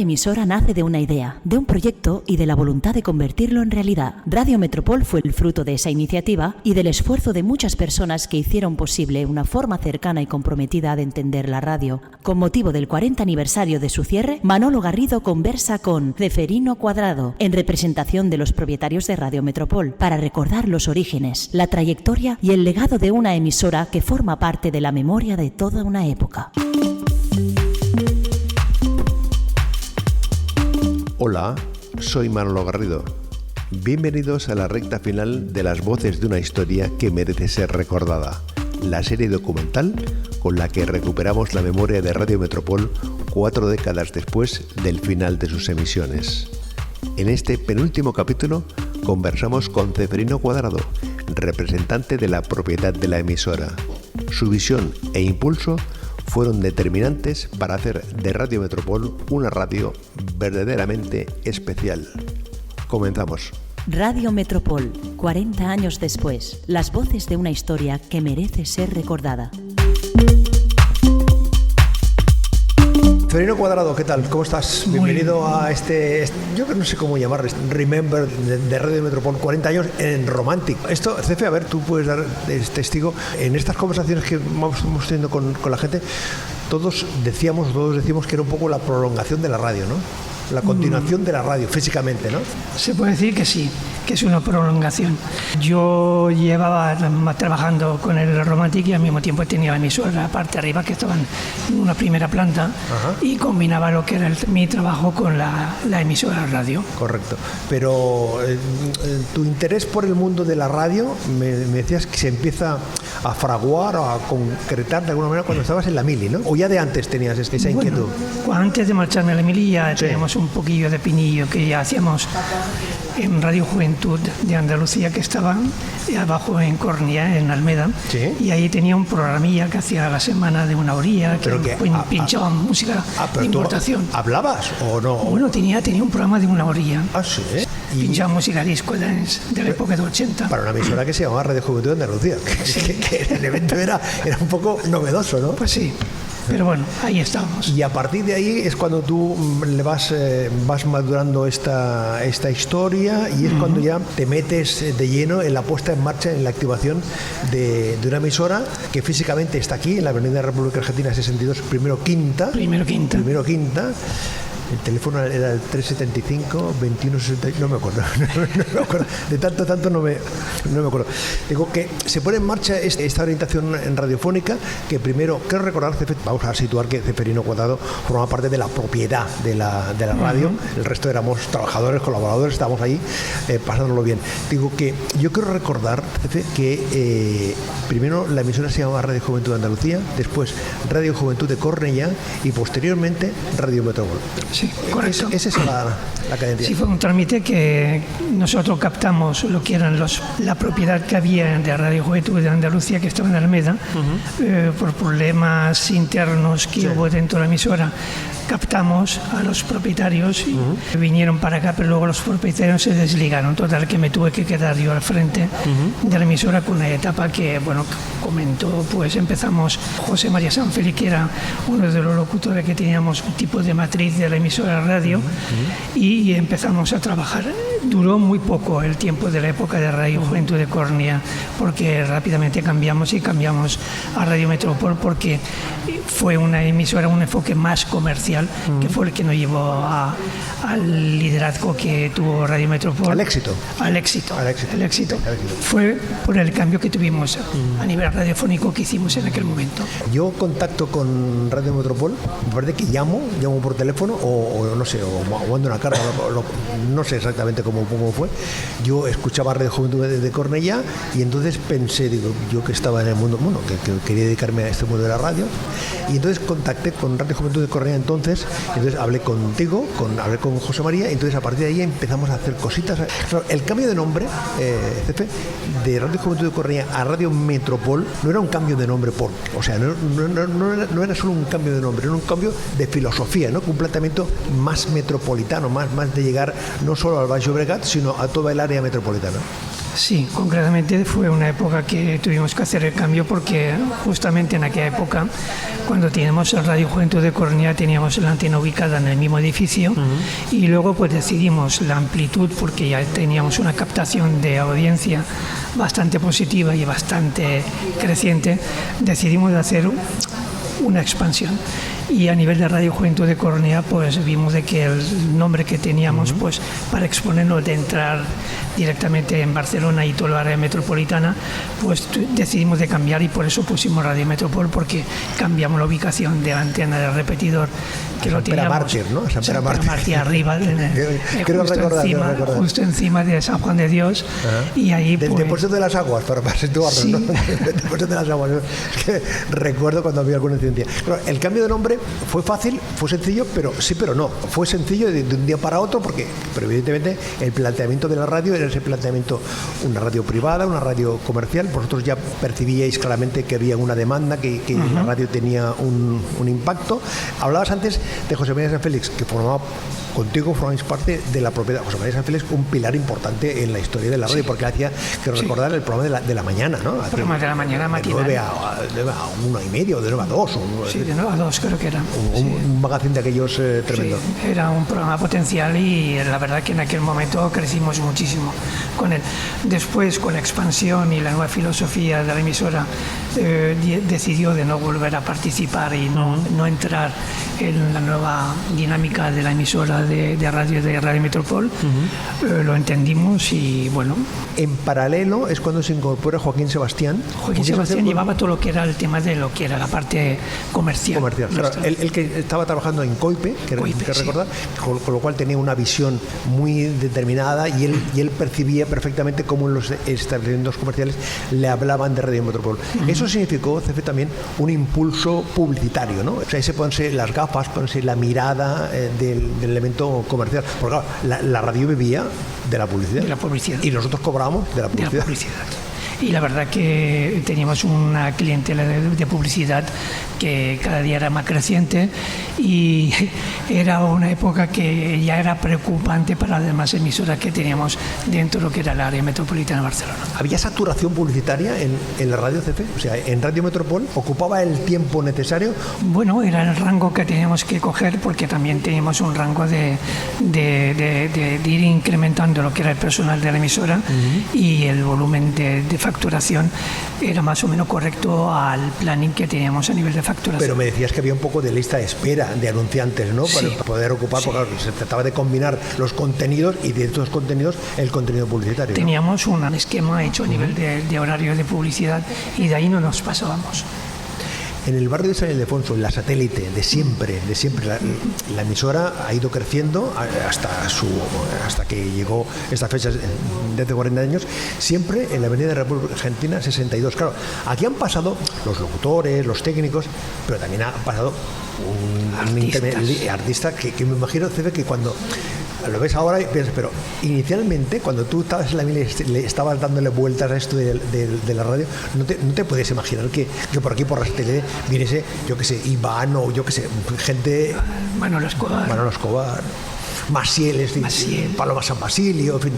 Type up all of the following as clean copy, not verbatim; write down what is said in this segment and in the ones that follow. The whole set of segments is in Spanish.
emisora nace de una idea, de un proyecto y de la voluntad de convertirlo en realidad. Radio Metropol fue el fruto de esa iniciativa y del esfuerzo de muchas personas que hicieron posible una forma cercana y comprometida de entender la radio. Con motivo del 40 aniversario de su cierre, Manolo Garrido conversa con Ceferino Cuadrado, en representación de los propietarios de Radio Metropol, para recordar los orígenes, la trayectoria y el legado de una emisora que forma parte de la memoria de toda una época. Hola, soy Manolo Garrido. Bienvenidos a la recta final de Las voces de una historia que merece ser recordada, la serie documental con la que recuperamos la memoria de Radio Metropol 4 décadas después del final de sus emisiones. En este penúltimo capítulo conversamos con Ceferino Cuadrado, representante de la propiedad de la emisora. Su visión e impulso fueron determinantes para hacer de Radio Metropol una radio verdaderamente especial. Comenzamos. Radio Metropol, 40 años después, las voces de una historia que merece ser recordada. Ceferino Cuadrado, ¿qué tal? ¿Cómo estás? Bienvenido a yo no sé cómo llamarlo, Remember de Radio Metropol, 40 años en Romantic. Esto, Cefe, a ver, tú puedes dar testigo. En estas conversaciones que vamos teniendo con la gente, todos decimos que era un poco la prolongación de la radio, ¿no? La continuación de la radio, físicamente, ¿no? Se puede decir que sí, que es una prolongación. Yo llevaba trabajando con el Romantic y al mismo tiempo tenía la emisora, la parte de arriba, que estaba en una primera planta. Ajá. Y combinaba lo que era mi trabajo con la emisora de radio. Correcto. Pero tu interés por el mundo de la radio, me decías que se empieza a fraguar o a concretar de alguna manera cuando estabas en la Mili, ¿no? ¿O ya de antes tenías esa inquietud? Bueno, antes de marcharme a la Mili ya teníamos un poquillo de pinillo que ya hacíamos en Radio Juventud de Andalucía, que estaba abajo en Córnea, en Almeda. ¿Sí? Y ahí tenía un programilla que hacía a la semana de una horilla, que pinchaba música de importación. ¿Hablabas o no? Bueno, tenía un programa de una horilla. Ah, sí. Pinchaba música disco de la época de 80. Para una emisora que se llamaba Radio Juventud de Andalucía, que el evento era un poco novedoso, ¿no? Pues sí. Pero bueno, ahí estábamos. Y a partir de ahí es cuando tú le vas madurando esta historia y es cuando ya te metes de lleno en la puesta en marcha, en la activación de una emisora que físicamente está aquí, en la Avenida República Argentina 62, primero quinta. El teléfono era el 375-2160, no me acuerdo, no me acuerdo, de tanto no me acuerdo. Digo que se pone en marcha esta orientación radiofónica que primero, quiero recordar, vamos a situar que Ceferino Cuadrado forma parte de la propiedad de la radio, el resto éramos trabajadores, colaboradores, estábamos ahí pasándolo bien. Digo que yo quiero recordar, Cefe, que primero la emisora se llamaba Radio Juventud de Andalucía, después Radio Juventud de Cornellá y posteriormente Radio Metropol. Sí, correcto. Esa es la cadencia. Sí, fue un trámite que nosotros captamos lo que eran la propiedad que había de Radio Juventud de Andalucía, que estaba en Almeda, por problemas internos que hubo dentro de la emisora. Captamos a los propietarios y vinieron para acá, pero luego los propietarios se desligaron. Total, que me tuve que quedar yo al frente de la emisora con una etapa que, bueno, comentó, pues empezamos José María Sanfeli, que era uno de los locutores que teníamos un tipo de matriz de la emisora radio, y empezamos a trabajar. Duró muy poco el tiempo de la época de Radio Juventud de Córnea, porque rápidamente cambiamos a Radio Metropol, porque fue una emisora, un enfoque más comercial, que fue el que nos llevó al liderazgo que tuvo Radio Metropol. Al éxito. Fue por el cambio que tuvimos a nivel radiofónico que hicimos en aquel momento. Yo contacto con Radio Metropol, me parece que llamo por teléfono o no sé, o mando una carta, no sé exactamente cómo fue. Yo escuchaba Radio Juventud de Cornellá y entonces pensé, digo, yo que estaba en el mundo, que quería dedicarme a este mundo de la radio, y entonces contacté con Radio Juventud de Cornellá entonces hablé contigo, hablé con José María, y entonces a partir de ahí empezamos a hacer cositas. El cambio de nombre, Cefe, de Radio Juventud de Cornellá a Radio Metropol no era un cambio de nombre no era solo un cambio de nombre, era un cambio de filosofía, ¿no? Un planteamiento más metropolitano, más de llegar no solo al Baix Llobregat, sino a toda el área metropolitana. Sí, concretamente fue una época que tuvimos que hacer el cambio porque justamente en aquella época, cuando teníamos el Radio Juventud de Cornellá, teníamos la antena ubicada en el mismo edificio y luego pues decidimos la amplitud, porque ya teníamos una captación de audiencia bastante positiva y bastante creciente, decidimos hacer una expansión. Y a nivel de Radio Juventud de Cornellá pues vimos de que el nombre que teníamos pues para exponernos de entrar directamente en Barcelona y toda la área metropolitana, pues decidimos de cambiar y por eso pusimos Radio Metropol, porque cambiamos la ubicación de la antena del repetidor que lo teníamos Mártir, ¿no? San Pere Mártir arriba, justo encima de San Juan de Dios. Y ahí del pues, depósito de las aguas, para situarnos, sí. ¿no? Del depósito de las aguas. Es que recuerdo cuando había alguna incidencia. Claro, el cambio de nombre fue fácil, fue sencillo, pero sí, pero no. Fue sencillo de un día para otro, pero evidentemente el planteamiento de la radio era ese planteamiento, una radio privada, una radio comercial. Vosotros ya percibíais claramente que había una demanda, que la radio tenía un impacto. Hablabas antes de José María San Félix, que contigo formáis parte de la propiedad. José María San Félix, un pilar importante en la historia de la radio, porque hacía, quiero recordar, el programa de la mañana, ¿no? El programa de la mañana matinal. De 9 a 1:30, de 9 a 2. Sí, de 9 a 2 creo que era. Un magazine de aquellos tremendo. Sí, era un programa potencial y la verdad que en aquel momento crecimos muchísimo con él. Después, con la expansión y la nueva filosofía de la emisora, decidió de no volver a participar y no entrar en la nueva dinámica de la emisora de Radio Metropol. Lo entendimos y bueno. En paralelo es cuando se incorpora Joaquín Sebastián. Joaquín Sebastián llevaba todo lo que era el tema de lo que era la parte comercial. Claro, él que estaba trabajando en Coipe, que recordar, con lo cual tenía una visión muy determinada y él percibía perfectamente cómo en los establecimientos comerciales le hablaban de Radio Metropol. Eso significó, Cefe, también un impulso publicitario, ¿no? O sea, ahí se ponen las gafas, ponerse la mirada del elemento comercial. Porque claro, la radio vivía de la publicidad. De la publicidad. Y nosotros cobrábamos de la publicidad. Y la verdad que teníamos una clientela de publicidad que cada día era más creciente y era una época que ya era preocupante para las demás emisoras que teníamos dentro de lo que era el área metropolitana de Barcelona. ¿Había saturación publicitaria en la radio CP? O sea, ¿en Radio Metropol ocupaba el tiempo necesario? Bueno, era el rango que teníamos que coger porque también teníamos un rango de ir incrementando lo que era el personal de la emisora y el volumen de facturación era más o menos correcto al planning que teníamos a nivel de facturación. Pero me decías que había un poco de lista de espera de anunciantes, ¿no? Para poder ocupar, porque claro, se trataba de combinar los contenidos y de estos contenidos el contenido publicitario, ¿no? Teníamos un esquema hecho a nivel de horario de publicidad y de ahí no nos pasábamos. En el barrio de San Ildefonso, en la satélite, de siempre, la emisora ha ido creciendo hasta que llegó esta fecha de hace 40 años, siempre en la Avenida de la República Argentina 62. Claro, aquí han pasado los locutores, los técnicos, pero también ha pasado un artista que me imagino, Cefe, que cuando lo ves ahora y piensas, pero inicialmente cuando tú estabas en la mili le estabas dándole vueltas a esto de la radio, no te puedes imaginar que por aquí por la tele viniese, yo que sé, Iván o yo que sé, gente... Manolo Escobar, Maciel, Paloma San Basilio, en fin,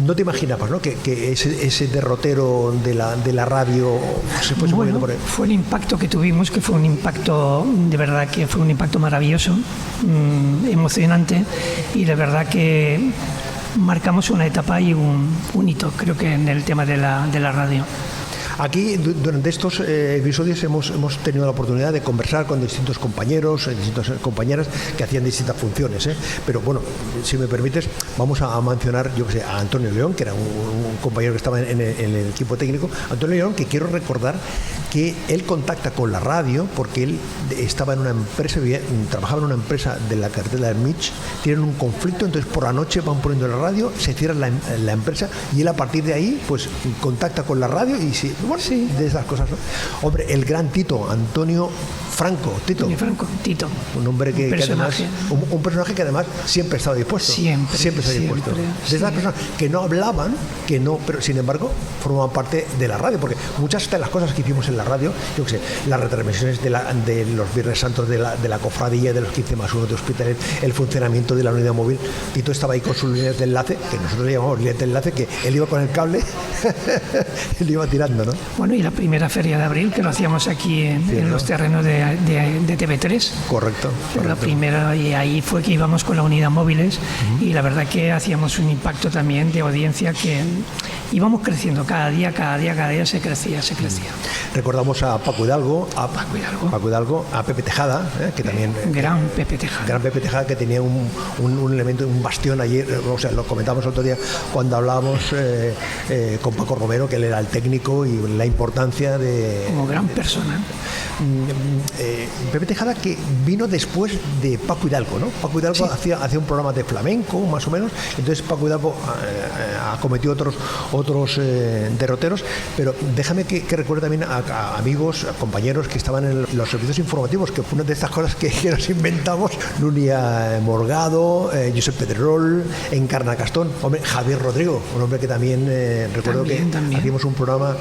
no te imaginabas, ¿no? que ese derrotero de la radio se fuese moviendo por ahí. Fue el impacto que tuvimos, que fue un impacto, de verdad que fue un impacto maravilloso, emocionante, y de verdad que marcamos una etapa y un hito, creo que en el tema de la radio. Aquí, durante estos episodios, hemos tenido la oportunidad de conversar con distintos compañeros, distintas compañeras que hacían distintas funciones, Pero bueno, si me permites, vamos a mencionar, yo que sé, a Antonio León, que era un compañero que estaba en el equipo técnico. Antonio León, que quiero recordar que él contacta con la radio porque él estaba en una empresa, trabajaba en una empresa de la carretera del Mich, tienen un conflicto, entonces por la noche van poniendo la radio, se cierra la empresa y él a partir de ahí pues contacta con la radio y de esas cosas, ¿no? Hombre, el gran Tito, Antonio Tito. Tito. Un hombre que además, personaje. un personaje que además siempre estaba dispuesto. Siempre estaba dispuesto. De esas personas que no hablaban, pero sin embargo formaban parte de la radio, porque muchas de las cosas que hicimos en la radio, yo qué sé, las retransmisiones de los Viernes Santos de la cofradía de los 15+1 de Hospitalet, el funcionamiento de la unidad móvil, Tito estaba ahí con sus líneas de enlace, que nosotros le llamamos líneas de enlace, que él iba con el cable, él iba tirando, ¿no? Bueno, y la primera feria de abril que lo hacíamos aquí en los terrenos de TV3. Correcto. La primera, y ahí fue que íbamos con la unidad móviles y la verdad que hacíamos un impacto también de audiencia que íbamos creciendo cada día se crecía. Recordamos a Paco Hidalgo, a Pepe Tejada, que también... Gran Pepe Tejada, que tenía un elemento, un bastión ayer, o sea, lo comentamos el otro día cuando hablábamos con Paco Romero, que él era el técnico y la importancia de... Como gran persona. Pepe Tejada, que vino después de Paco Hidalgo, ¿no? Paco Hidalgo hacía un programa de flamenco, más o menos, entonces Paco Hidalgo acometió otros derroteros, pero déjame que recuerde también a amigos, a compañeros que estaban en los servicios informativos, que fue una de estas cosas que nos inventamos, Nuria Morgado, Josep Pedrerol, Encarna Castón, hombre, Javier Rodrigo, un hombre que también recuerdo que hacíamos un programa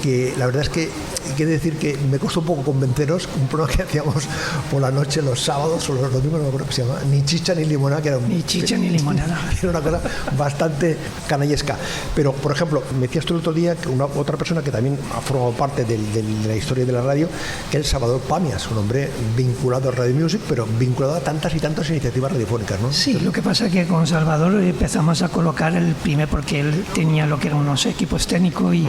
que la verdad es que quiere decir que me costó un poco convenceros, un programa que hacíamos por la noche, los sábados o los domingos, no me acuerdo qué se llama, Ni Chicha ni Limonada, que era Ni chicha ni limonada. Era una cosa bastante canallesca. Pero, por ejemplo, me decías tú el otro día que otra persona que también ha formado parte de la historia de la radio, que es Salvador Pamias, un hombre vinculado a Radio Music, pero vinculado a tantas y tantas iniciativas radiofónicas, ¿no? Sí, lo que pasa es que con Salvador empezamos a colocar el primer, porque él tenía lo que eran unos equipos técnicos y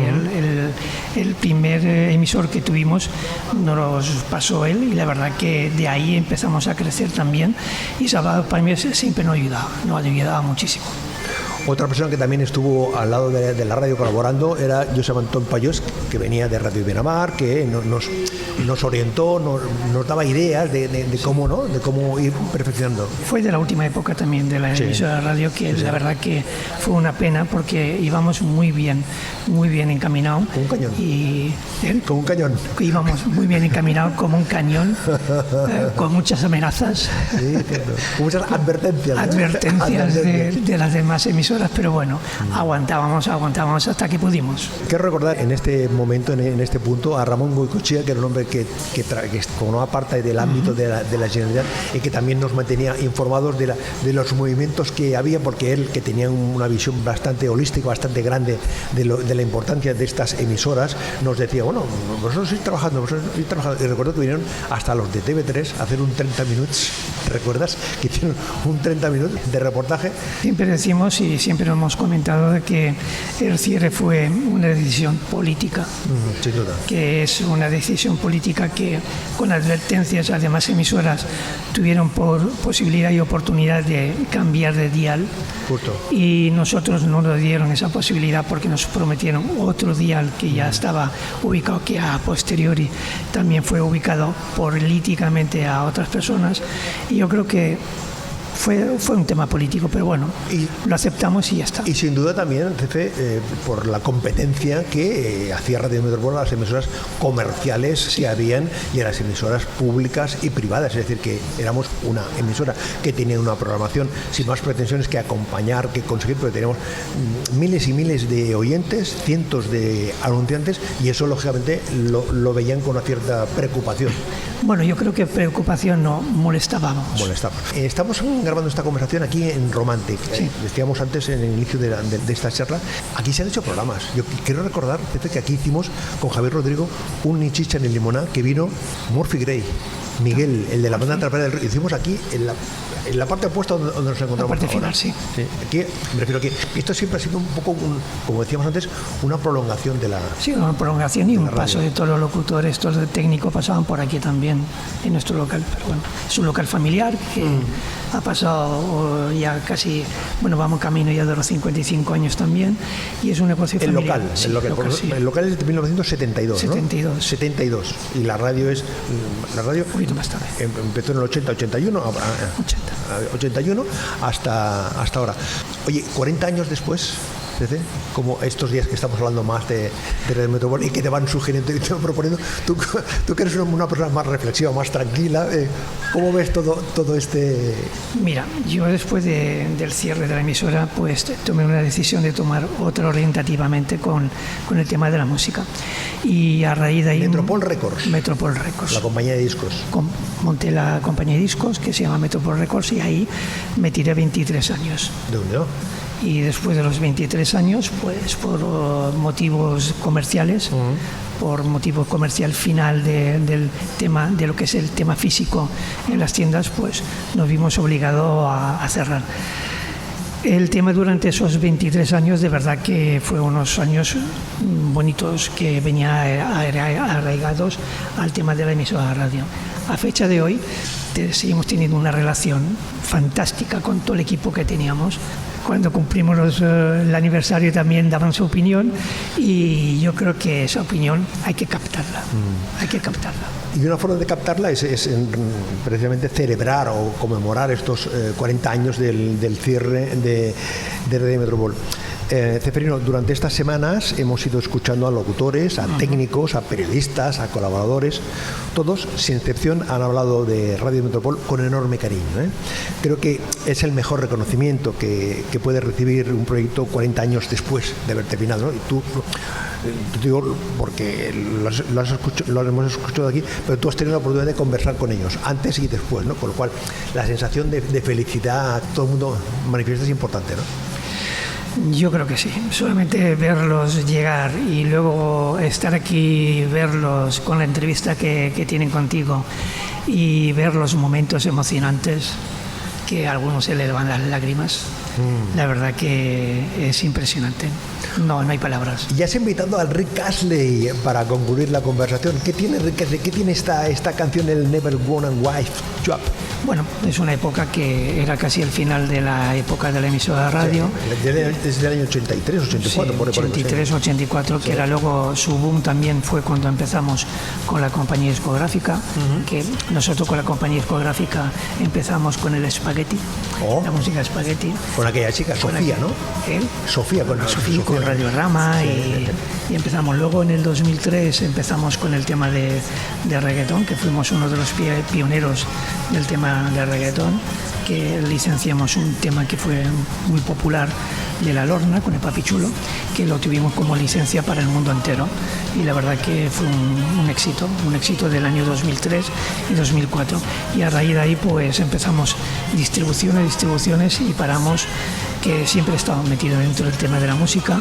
el primer emisor que tuvimos nos pasó él, y la verdad que de ahí empezamos a crecer también, y Salvador Pamias siempre nos ayudaba muchísimo. Otra persona que también estuvo al lado de la radio colaborando era Josep Antón Payós, que venía de Radio Benamar, que nos orientó, nos daba ideas de cómo, ¿no?, de cómo ir perfeccionando. Fue de la última época también de la emisora de radio, que la verdad que fue una pena porque íbamos muy bien encaminados. Con un cañón. Con un cañón. Íbamos muy bien encaminados como un cañón, con muchas amenazas. Sí, cierto. Con muchas advertencias. Advertencias de las demás emisoras, pero bueno, aguantábamos hasta que pudimos. Quiero recordar en este momento, en este punto, a Ramón Goicoechea, que era un hombre que formaba parte del ámbito de la Generalitat y que también nos mantenía informados de los movimientos que había, porque él, que tenía una visión bastante holística, bastante grande de la importancia de estas emisoras, nos decía, bueno, vosotros seguís trabajando. Y recuerdo que vinieron hasta los de TV3 a hacer un 30 minutos, ¿recuerdas? Que hicieron un 30 minutos de reportaje. Siempre decimos y siempre hemos comentado de que el cierre fue una decisión política, sin duda. Que es una decisión política que, con advertencias, las demás emisoras tuvieron posibilidad y oportunidad de cambiar de dial. Justo. Y nosotros no nos dieron esa posibilidad porque nos prometieron otro dial que ya estaba ubicado, que a posteriori también fue ubicado políticamente a otras personas, y yo creo que fue un tema político, pero bueno, lo aceptamos y ya está. Y sin duda también, Cefe, por la competencia que hacía Radio Metropol a las emisoras comerciales que habían y a las emisoras públicas y privadas. Es decir, que éramos una emisora que tenía una programación sin más pretensiones que acompañar, que conseguir, porque teníamos miles y miles de oyentes, cientos de anunciantes, y eso lógicamente lo veían con una cierta preocupación. Bueno, yo creo que preocupación no, molestábamos. Estamos grabando esta conversación aquí en Romantic. Sí. Decíamos antes en el inicio de esta charla, aquí se han hecho programas. Yo quiero recordar que aquí hicimos con Javier Rodrigo un Ni Chicha ni Limonada, que vino Murphy Gray, Miguel, el de la banda Atrapada del Río. Hicimos aquí en la parte opuesta donde nos encontramos. La parte ahora. final, sí. Aquí me refiero que esto siempre ha sido un poco, como decíamos antes, una prolongación de la... Sí, una prolongación y un paso de todos los locutores, todos los técnicos pasaban por aquí también, en nuestro local. Pero bueno, es un local familiar que ha pasado ya casi, bueno, vamos camino ya de los 55 años también, y es un negocio familiar. El local es de 1972, 72. ¿no? 72. Y la radio Un poquito más tarde. Empezó en el 81 hasta ahora. Oye, 40 años después, Como estos días que estamos hablando más de Radio Metropol y que te van sugiriendo y te van proponiendo, tú que eres una persona más reflexiva, más tranquila, ¿cómo ves todo este...? Mira, yo después del cierre de la emisora pues tomé una decisión de tomar otra orientativamente con el tema de la música, y a raíz de ahí... Metropol Records. La compañía de discos. Monté la compañía de discos que se llama Metropol Records, y ahí me tiré 23 años. ¿De dónde? Y después de los 23 años, pues por motivos comerciales, por motivo comercial final del tema, de lo que es el tema físico en las tiendas, pues nos vimos obligados a cerrar. El tema durante esos 23 años, de verdad que fue unos años bonitos que venían arraigados al tema de la emisora de radio. A fecha de hoy seguimos teniendo una relación fantástica con todo el equipo que teníamos. Cuando cumplimos el aniversario también daban su opinión, y yo creo que esa opinión hay que captarla. Y una forma de captarla es precisamente celebrar o conmemorar estos 40 años del cierre de Radio Metropol. Ceferino, durante estas semanas hemos ido escuchando a locutores, a técnicos, a periodistas, a colaboradores. Todos, sin excepción, han hablado de Radio Metropol con enorme cariño. Creo que es el mejor reconocimiento que puede recibir un proyecto 40 años después de haber terminado, ¿no? Y tú, te digo porque lo hemos escuchado aquí, pero tú has tenido la oportunidad de conversar con ellos antes y después, ¿no? Con lo cual la sensación de felicidad todo el mundo manifiesta es importante, ¿no? Yo creo que sí, solamente verlos llegar y luego estar aquí, verlos con la entrevista que tienen contigo y ver los momentos emocionantes, que a algunos se les van las lágrimas, la verdad que es impresionante. No hay palabras. Ya has invitado al Rick Astley para concluir la conversación. ¿Qué tiene Rick Astley? ¿Qué tiene esta canción, el Never Gonna Wife Job? Bueno, es una época que era casi el final de la época de la emisora de radio. Sí, desde el año 83, 84. Sí, 83, 84, que era luego su boom también fue cuando empezamos con la compañía discográfica, que nosotros con la compañía discográfica empezamos con el Spaghetti, la música Spaghetti. Con aquella chica, Sofía, ¿no? Sofía, con Radiorama, y empezamos. Luego en el 2003 empezamos con el tema de reggaetón, que fuimos uno de los pioneros del tema de reggaetón, que licenciamos un tema que fue muy popular de La Lorna con el Papi Chulo, que lo tuvimos como licencia para el mundo entero, y la verdad que fue un éxito del año 2003 y 2004, y a raíz de ahí pues empezamos distribuciones y paramos, que siempre he estado metido dentro del tema de la música,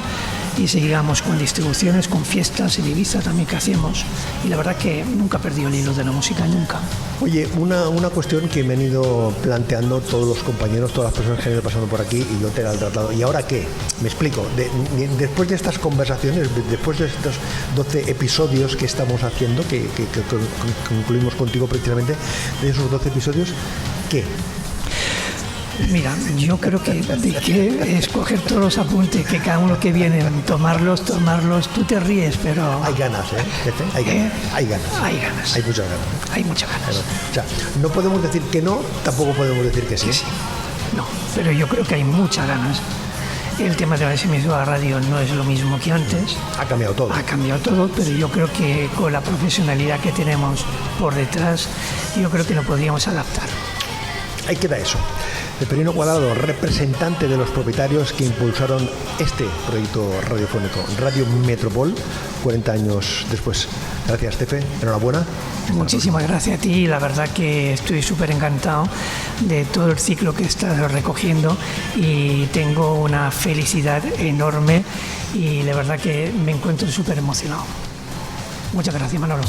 y seguíamos con distribuciones, con fiestas en Ibiza también que hacemos, y la verdad que nunca perdí el hilo de la música, nunca. Oye, una cuestión que me han ido planteando todos los compañeros, todas las personas que han ido pasando por aquí, y yo te la he tratado. ¿Y ahora qué? Me explico. Después de estas conversaciones, después de estos 12 episodios que estamos haciendo, que concluimos contigo precisamente, de esos 12 episodios, ¿qué? Mira, yo creo que hay que escoger todos los apuntes, que cada uno que viene, tomarlos, tú te ríes, pero... Hay ganas, Hay ganas. Hay ganas. Hay muchas ganas. Hay muchas ganas. O sea, no podemos decir que no, tampoco podemos decir que sí. Sí. No, pero yo creo que hay muchas ganas. El tema de la emisora de radio no es lo mismo que antes. Ha cambiado todo, pero yo creo que con la profesionalidad que tenemos por detrás, yo creo que lo podríamos adaptar. Ahí queda eso. Ceferino Cuadrado, representante de los propietarios que impulsaron este proyecto radiofónico, Radio Metropol, 40 años después. Gracias, Cefe, enhorabuena. Muchísimas gracias a ti, la verdad que estoy súper encantado de todo el ciclo que estás recogiendo, y tengo una felicidad enorme, y la verdad que me encuentro súper emocionado. Muchas gracias, Manolo.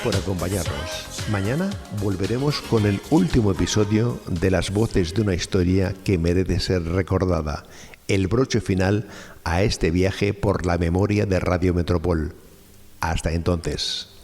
por acompañarnos. Mañana volveremos con el último episodio de Las voces de una historia que merece ser recordada, el broche final a este viaje por la memoria de Radio Metropol. Hasta entonces.